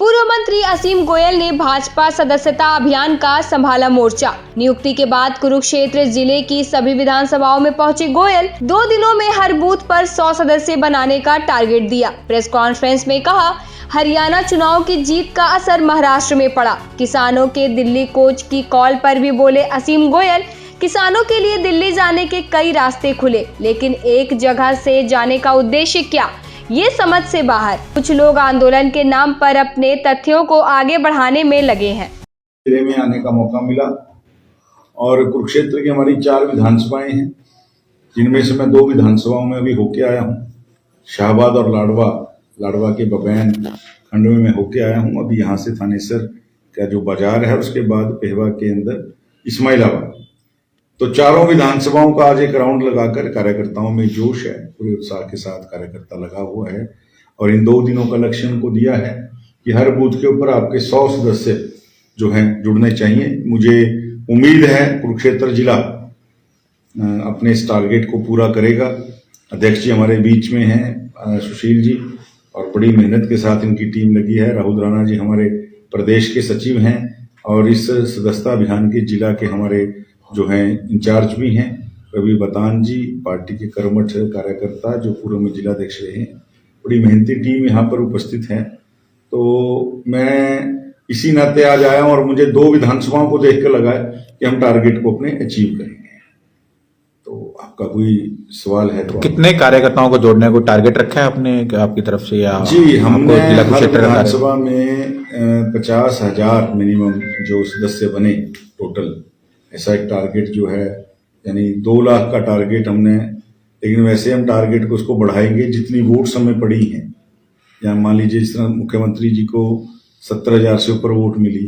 पूर्व मंत्री असीम गोयल ने भाजपा सदस्यता अभियान का संभाला मोर्चा। नियुक्ति के बाद कुरुक्षेत्र जिले की सभी विधानसभाओं में पहुंचे गोयल 2 दिनों में हर बूथ पर 100 सदस्य बनाने का टारगेट दिया। प्रेस कॉन्फ्रेंस में कहा, हरियाणा चुनाव की जीत का असर महाराष्ट्र में पड़ा। किसानों के दिल्ली कोच की कॉल पर भी बोले असीम गोयल, किसानों के लिए दिल्ली जाने के कई रास्ते खुले, लेकिन एक जगह से जाने का उद्देश्य क्या, ये समझ से बाहर। कुछ लोग आंदोलन के नाम पर अपने तथ्यों को आगे बढ़ाने में लगे हैं। जिले में आने का मौका मिला और कुरुक्षेत्र की हमारी 4 विधानसभाएं हैं, जिनमें से मैं 2 विधानसभाओं में अभी होके आया हूँ। शाहबाद और लाडवा के बबैन खंड में मैं होके आया हूँ। अभी यहाँ से थानेसर का जो बाजार है, उसके बाद पेहवा के अंदर इस्माइलाबाद। तो चारों विधानसभाओं का आज एक राउंड लगाकर कार्यकर्ताओं में जोश है, पूरे उत्साह के साथ कार्यकर्ता लगा हुआ है। और इन 2 दिनों का लक्ष्य उनको दिया है कि हर बूथ के ऊपर आपके 100 सदस्य जो हैं जुड़ने चाहिए। मुझे उम्मीद है कुरुक्षेत्र जिला अपने इस टारगेट को पूरा करेगा। अध्यक्ष जी हमारे बीच में हैं, सुशील जी, और बड़ी मेहनत के साथ इनकी टीम लगी है। राहुल राणा जी हमारे प्रदेश के सचिव हैं और इस सदस्यता अभियान के जिला के हमारे जो हैं इंचार्ज भी हैं। रवि बतान जी पार्टी के कर्मठ कार्यकर्ता जो पूर्व में जिलाध्यक्ष रहे हैं। बड़ी मेहनती टीम यहाँ पर उपस्थित है। तो मैं इसी नाते आज आया हूँ और मुझे 2 विधानसभाओं को देख कर लगा कि हम टारगेट को अपने अचीव करेंगे। तो आपका कोई सवाल है तो कितने कार्यकर्ताओं को जोड़ने को टारगेट रखा है आपने आपकी तरफ से? या जी, हमने हर विधानसभा में 50,000 मिनिमम जो सदस्य बने टोटल, ऐसा एक टारगेट जो है, यानी 2 लाख का टारगेट हमने। लेकिन वैसे हम टारगेट को उसको बढ़ाएंगे जितनी वोट्स हमें पड़ी हैं। या मान लीजिए जिस तरह मुख्यमंत्री जी को 70,000 से ऊपर वोट मिली,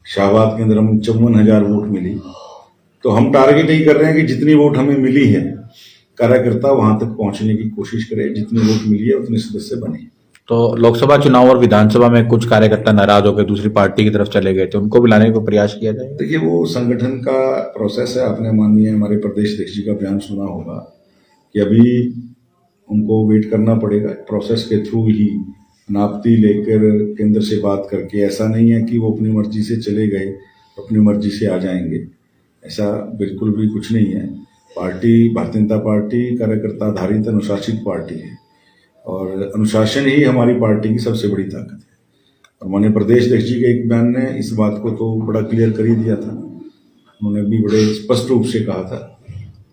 शाहबाद के अंदर हम 54,000 वोट मिली, तो हम टारगेट यही कर रहे हैं कि जितनी वोट हमें मिली है कार्यकर्ता वहां तक पहुंचने की कोशिश करे, जितनी वोट मिली है उतने सदस्य बने। तो लोकसभा चुनाव और विधानसभा में कुछ कार्यकर्ता नाराज होकर दूसरी पार्टी की तरफ चले गए थे, उनको भी लाने का प्रयास किया जाए? देखिए, वो संगठन का प्रोसेस है। आपने माननीय हमारे प्रदेश अध्यक्ष जी का बयान सुना होगा कि अभी उनको वेट करना पड़ेगा। प्रोसेस के थ्रू ही अनापत्ति लेकर केंद्र से बात करके, ऐसा नहीं है कि वो अपनी मर्जी से चले गए, अपनी मर्जी से आ जाएंगे, ऐसा बिल्कुल भी कुछ नहीं है। पार्टी भारतीय जनता पार्टी कार्यकर्ता आधारित अनुशासित पार्टी है और अनुशासन ही हमारी पार्टी की सबसे बड़ी ताकत है। और माननीय प्रदेश अध्यक्ष जी के एक बयान ने इस बात को तो बड़ा क्लियर कर ही दिया था। उन्होंने भी बड़े स्पष्ट रूप से कहा था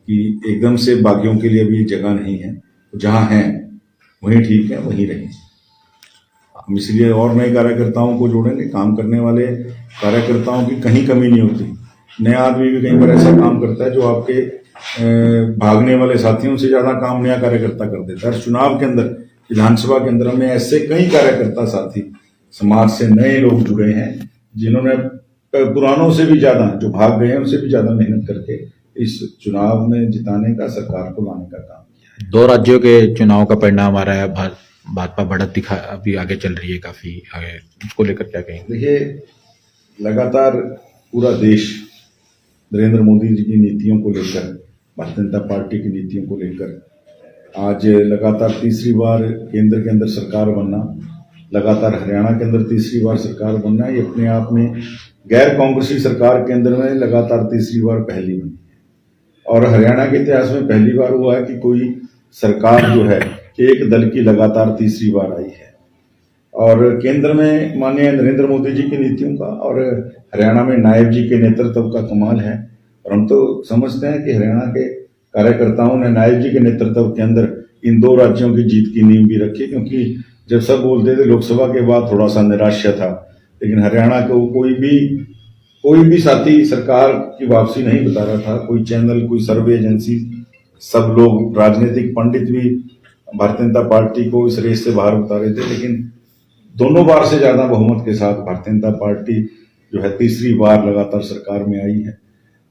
कि एकदम से बागियों के लिए भी जगह नहीं है, जहां हैं वहीं ठीक है, वहीं रहें। हम इसलिए और नए कार्यकर्ताओं को जोड़ेंगे। काम करने वाले कार्यकर्ताओं की कहीं कमी नहीं होती। नया आदमी भी कहीं पर ऐसा काम करता है जो आपके भागने वाले साथियों से ज्यादा काम नया कार्यकर्ता कर देता है। चुनाव के अंदर, विधानसभा के अंदर हमें ऐसे कई कार्यकर्ता साथी समाज से नए लोग जुड़े हैं जिन्होंने पुरानों से भी ज्यादा, जो भाग गए हैं उनसे भी ज्यादा मेहनत करके इस चुनाव में जिताने का, सरकार को लाने का काम किया है। 2 राज्यों के चुनाव का परिणाम आ रहा है, भाजपा बढ़त दिखा अभी आगे चल रही है, काफी आगे। उसको लेकर क्या कहेंगे? देखिए, लगातार पूरा देश नरेंद्र मोदी जी की नीतियों को लेकर, भारतीय जनता पार्टी की नीतियों को लेकर आज लगातार तीसरी बार केंद्र के अंदर सरकार बनना, लगातार हरियाणा के अंदर तीसरी बार सरकार बनना, ये अपने आप में गैर कांग्रेसी सरकार के अंदर में लगातार तीसरी बार पहली बनी है। और हरियाणा के इतिहास में पहली बार हुआ है कि कोई सरकार जो है एक दल की लगातार तीसरी बार आई है। और केंद्र में माननीय नरेंद्र मोदी जी की नीतियों का और हरियाणा में नायब जी के नेतृत्व का कमाल है। और हम तो समझते हैं कि हरियाणा के कार्यकर्ताओं ने नायब जी के नेतृत्व के अंदर इन 2 राज्यों की जीत की नींव भी रखी, क्योंकि जब सब बोलते थे लोकसभा के बाद थोड़ा सा निराशा था, लेकिन हरियाणा को कोई भी साथी सरकार की वापसी नहीं बता रहा था। कोई चैनल, कोई सर्वे एजेंसी, सब लोग, राजनीतिक पंडित भी भारतीय जनता पार्टी को इस रेस से बाहर बता रहे थे। लेकिन दोनों बार से ज्यादा बहुमत के साथ भारतीय जनता पार्टी जो है तीसरी बार लगातार सरकार में आई है।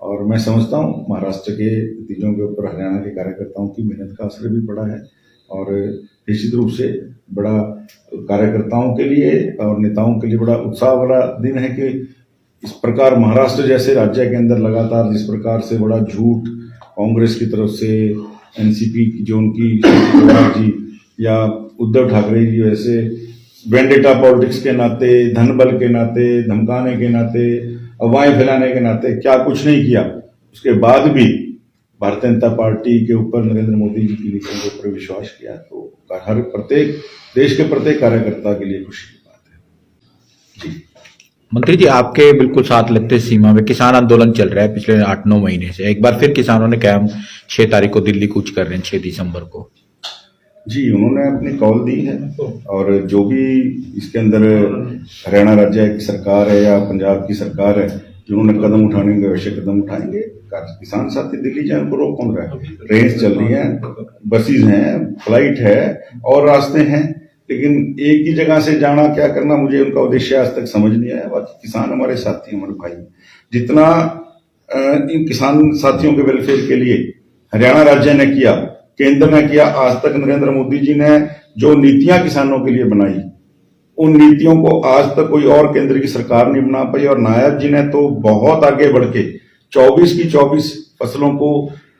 और मैं समझता हूँ महाराष्ट्र के नतीजों के ऊपर हरियाणा के कार्यकर्ताओं की मेहनत का असर भी पड़ा है। और निश्चित रूप से बड़ा कार्यकर्ताओं के लिए और नेताओं के लिए बड़ा उत्साह वाला दिन है कि इस प्रकार महाराष्ट्र जैसे राज्य के अंदर लगातार जिस प्रकार से बड़ा झूठ कांग्रेस की तरफ से, एनसीपी की जो उनकी जी या उद्धव ठाकरे जी वैसे वेंडेटा पॉलिटिक्स के नाते, धन बल के नाते, धमकाने के नाते, अफवाहें फैलाने के नाते क्या कुछ नहीं किया, उसके बाद भी भारतीय जनता पार्टी के ऊपर, नरेंद्र मोदी जी की नीतियों के ऊपर विश्वास किया, तो हर प्रत्येक देश के प्रत्येक कार्यकर्ता के लिए खुशी की बात है। जी मंत्री जी, आपके बिल्कुल साथ लगते सीमा में किसान आंदोलन चल रहा है पिछले 8-9 महीने से। एक बार फिर किसानों ने कहा हम 6 तारीख को दिल्ली कूच कर रहे हैं, 6 दिसंबर को। जी, उन्होंने अपनी कॉल दी है, और जो भी इसके अंदर हरियाणा राज्य की सरकार है या पंजाब की सरकार है, जिन्होंने कदम उठाने के आवश्यक कदम उठाएंगे। किसान साथी दिल्ली जाए, उनको रोक कौन रहा है? ट्रेन चल रही है, बसेज हैं, फ्लाइट है और रास्ते हैं, लेकिन एक ही जगह से जाना क्या करना, मुझे उनका उद्देश्य आज तक समझ नहीं आया। बाकी किसान हमारे साथी, हमारे भाई, जितना इन किसान साथियों के वेलफेयर के लिए हरियाणा राज्य ने किया, केंद्र ने किया, आज तक नरेंद्र मोदी जी ने जो नीतियां किसानों के लिए बनाई, उन नीतियों को आज तक कोई और केंद्र की सरकार नहीं बना पाई। और नायब जी ने तो बहुत आगे बढ़ के 24 की 24 फसलों को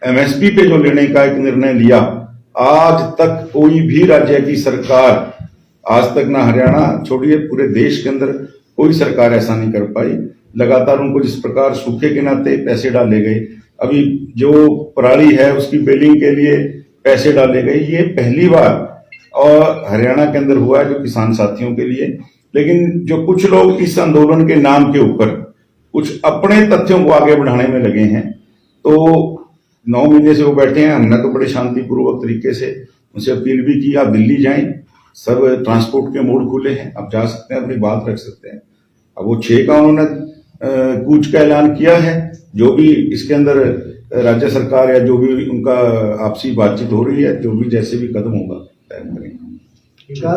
एमएसपी पे जो लेने का एक निर्णय लिया, आज तक कोई भी राज्य की सरकार, आज तक ना हरियाणा छोड़िए पूरे देश के अंदर कोई सरकार ऐसा नहीं कर पाई। लगातार उनको जिस प्रकार सूखे के नाते पैसे डाले गए, अभी जो पराली है उसकी बेलिंग के लिए पैसे डाले गए, ये पहली बार और हरियाणा के अंदर हुआ है जो किसान साथियों के लिए। लेकिन जो कुछ लोग इस आंदोलन के नाम के ऊपर कुछ अपने तथ्यों को आगे बढ़ाने में लगे हैं, तो 9 महीने से वो बैठे हैं। हमने तो बड़े शांतिपूर्वक तरीके से उनसे अपील भी की, आप दिल्ली जाएं, सब ट्रांसपोर्ट के मोड खुले हैं, आप जा सकते हैं, अपनी बात रख सकते हैं। अब वो 6 का उन्होंने कूच का ऐलान किया है, जो भी इसके अंदर राज्य सरकार या जो भी उनका आपसी बातचीत हो रही है, जो भी जैसे भी कदम होगा तय करेंगे।